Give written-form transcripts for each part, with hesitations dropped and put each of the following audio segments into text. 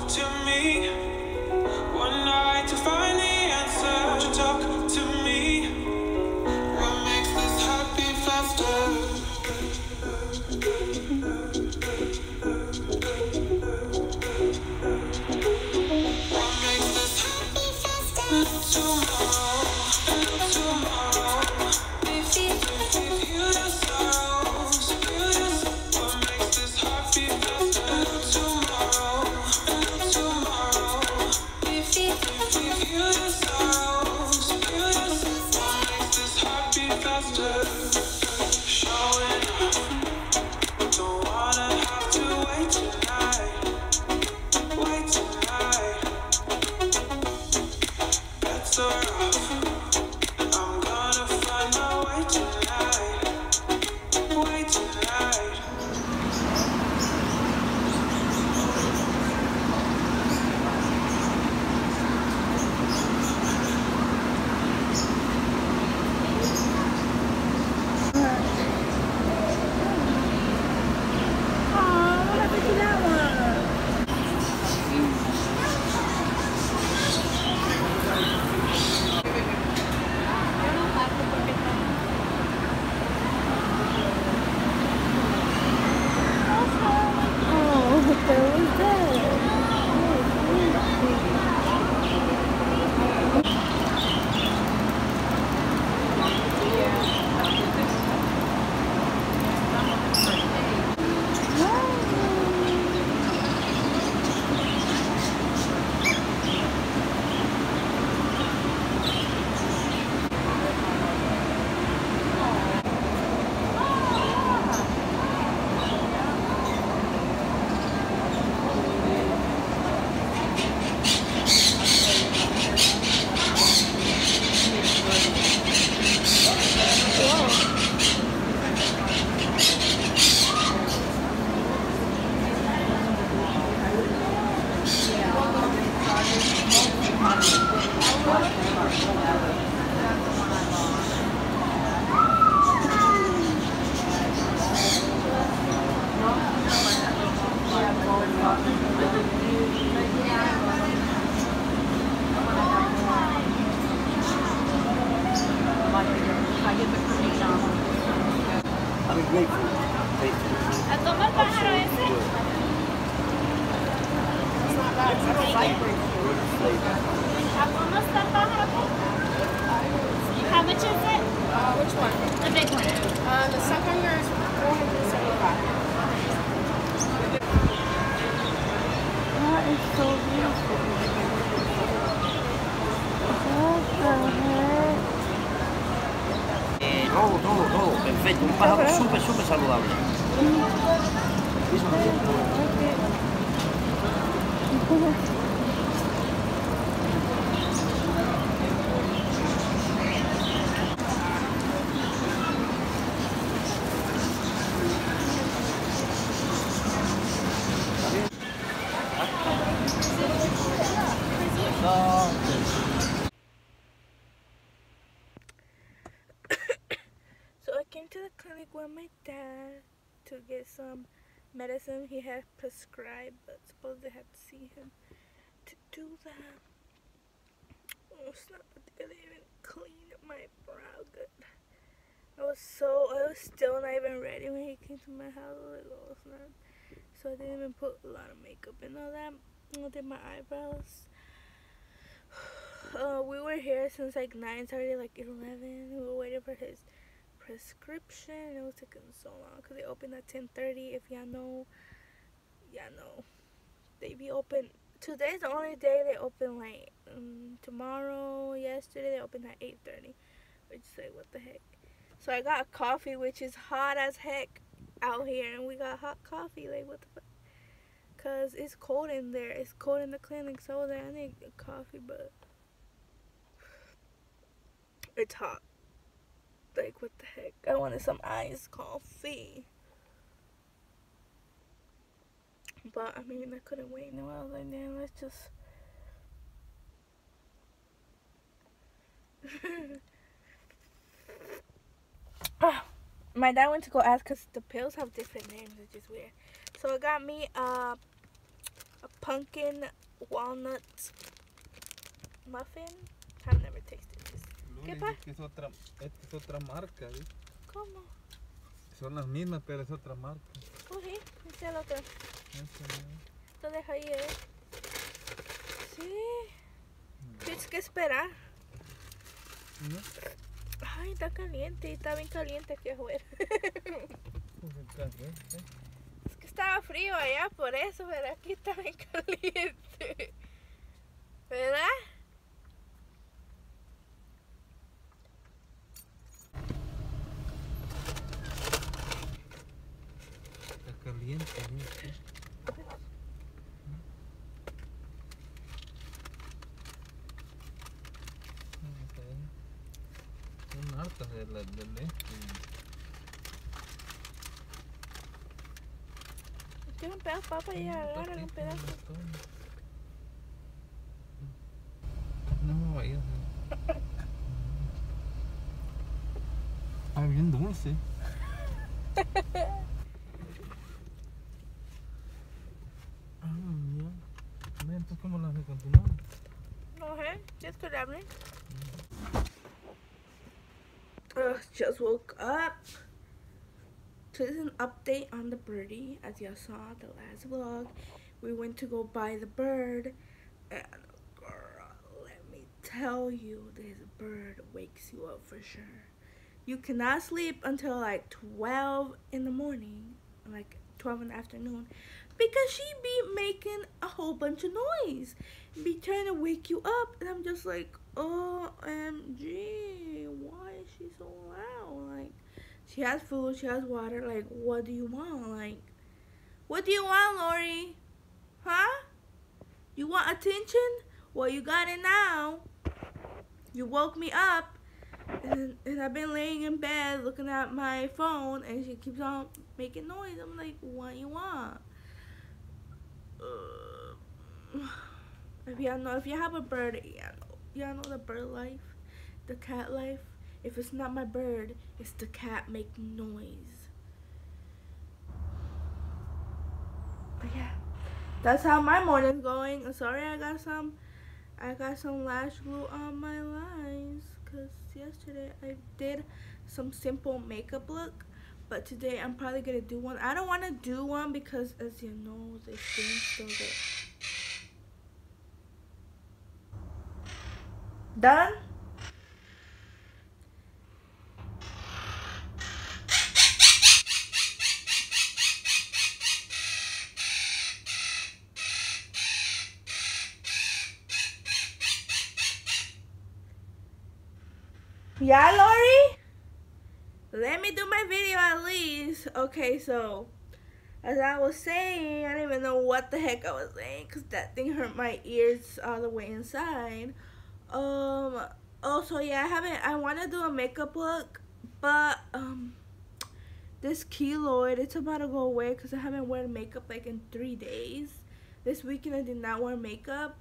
to me one night to find the answer. Won't you talk to me? What makes this heart beat faster? What makes this heart beat faster? Tomorrow, tomorrow. What makes this heart beat faster? Tomorrow, tomorrow. Showing up, don't wanna have to wait tonight. That's so rough. I'm gonna find my way tonight. How much is it? Which one? The big one. The second is 475. That is so beautiful. What the heck? Todo, perfecto. Un pájaro súper saludable. So I came to the clinic with my dad to get some medicine he had prescribed, but suppose they had to see him to do that. Oh, it's not that they even clean my brow good. I was still not even ready when he came to my house. I was like, oh, it's not. So I didn't even put a lot of makeup and all that. I did my eyebrows. We were here since like 9:30, like 11. We were waiting for his prescription. It was taking so long because they opened at 10:30. If y'all know, they be open. Today's the only day they open late. Tomorrow, yesterday they opened at 8:30. Which is like, what the heck? So I got coffee, which is hot as heck out here, and we got hot coffee. Like, what the fuck? Cause it's cold in there. It's cold in the clinic. So I need a coffee, but it's hot. Like, what the heck? I wanted some iced coffee. But I mean, I couldn't wait. No, I was like, damn, let's just. My dad went to go ask because the pills have different names, which is weird. So it got me a pumpkin walnut muffin. I've never tasted this. ¿Qué pasa? Esta es otra marca, ¿sí? ¿Cómo? Son las mismas, pero es otra marca. Oh, sí, este es el otro. Lo deja ahí, Sí. Tienes que esperar. ¿No? Ay, está caliente. Está bien caliente aquí afuera. Es que estaba frío allá, por eso, pero aquí está bien caliente. ¿Verdad? Está caliente, ¿sí? Son hartas de Quiero un pedazo de papa y agarran un pedazo. No, vaya. Ah, bien dulce. Ya. Entonces, ¿cómo las de continuar? No sé, ¿quieres que le hable? Just woke up. So this is an update on the birdie. As you saw the last vlog, we went to go buy the bird, and girl, let me tell you, this bird wakes you up for sure. You cannot sleep until like 12 in the morning, like 12 in the afternoon, because she be making a whole bunch of noise, be trying to wake you up, and I'm just like, OMG, why is she so loud? Like, she has food, she has water, like, what do you want? Like, what do you want, Lori? Huh? You want attention? Well, you got it now. You woke me up, and I've been laying in bed looking at my phone, and she keeps on making noise. I'm like, what do you want? If you have a bird, you know the bird life, the cat life. If it's not my bird, it's the cat making noise. But yeah, that's how my morning's going. I'm sorry, I got some lash glue on my lines, cause yesterday I did some simple makeup look, but today I'm probably gonna do one. I don't want to do one because, as you know, this thing's still good. Done? Yeah, Lori? Let me do my video at least. Okay, so as I was saying, I don't even know what the heck I was saying because that thing hurt my ears all the way inside. Also, yeah, I want to do a makeup look, but this keloid, it's about to go away because I haven't worn makeup like in 3 days. This weekend I did not wear makeup.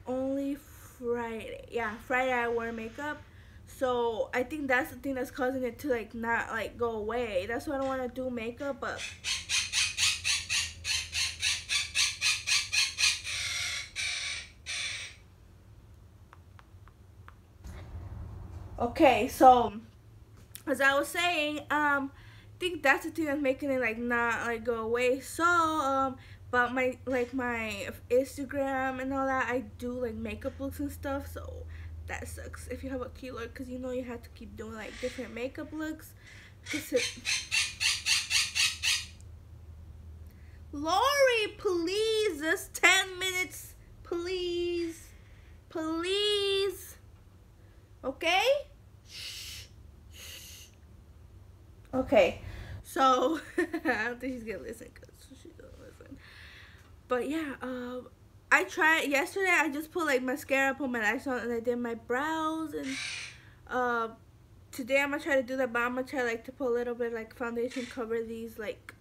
Only Friday. Yeah, Friday I wore makeup. So I think that's the thing that's causing it to like not like go away. That's why I don't want to do makeup, but okay, so as I was saying, I think that's the thing that's making it like not like go away. So but my Instagram and all that, I do like makeup looks and stuff, so that sucks if you have a keloid, because you know you have to keep doing like different makeup looks. Lori, please, just 10 minutes, please, okay? Shh. Okay, so I don't think she's gonna listen because she doesn't listen. But yeah, I tried yesterday. I just put like mascara, put my lashes on, and I did my brows. And today I'm gonna try to do that, but I'm gonna try like to put a little bit like foundation, cover these like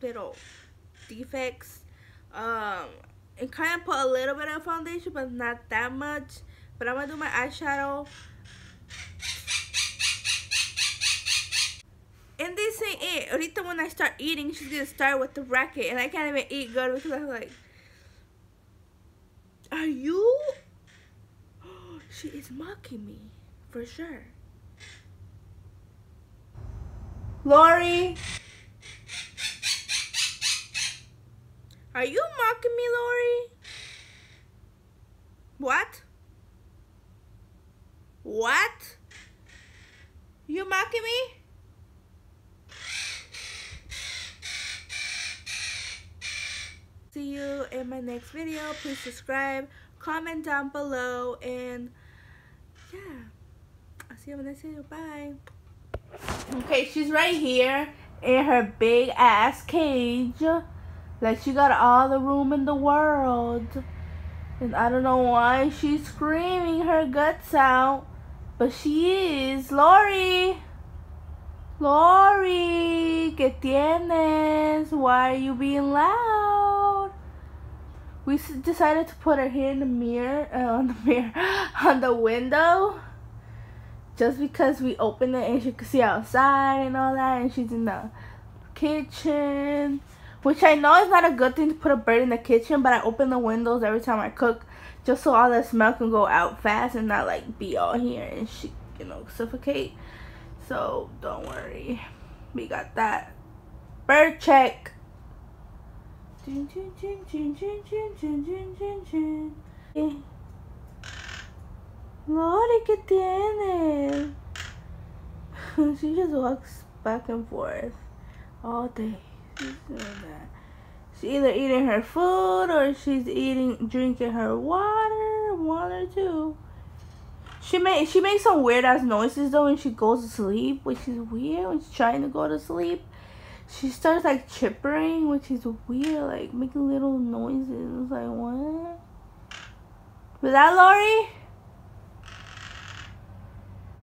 little defects. And kind of put a little bit of foundation, but not that much. But I'm gonna do my eyeshadow. And this ain't it. Ahorita when I start eating, she's gonna start with the racket, and I can't even eat good because I'm like, Are you? She is mocking me, for sure. Lori? Are you mocking me, Lori? What? What? You mocking me? See you in my next video. Please subscribe, comment down below, and yeah, I'll see you in the next video. Bye. Okay, she's right here in her big ass cage. Like she got all the room in the world. And I don't know why she's screaming her guts out. But she is. Lori! Lori! ¿Qué tienes? Why are you being loud? We decided to put her here in the mirror. On the window. Just because we opened it and she could see outside and all that. And she's in the kitchen. Which I know is not a good thing to put a bird in the kitchen. But I open the windows every time I cook. Just so all the smell can go out fast and not like be all here and she, you know, suffocate. So don't worry, we got that. Bird check. Lori, ¿qué tienes? She just walks back and forth all day. She's doing that. She's either eating her food or she's drinking her water. One or two. She makes some weird ass noises though when she goes to sleep, which is weird. When she's trying to go to sleep, she starts like chippering, which is weird, like making little noises. Like what? Was that Lori?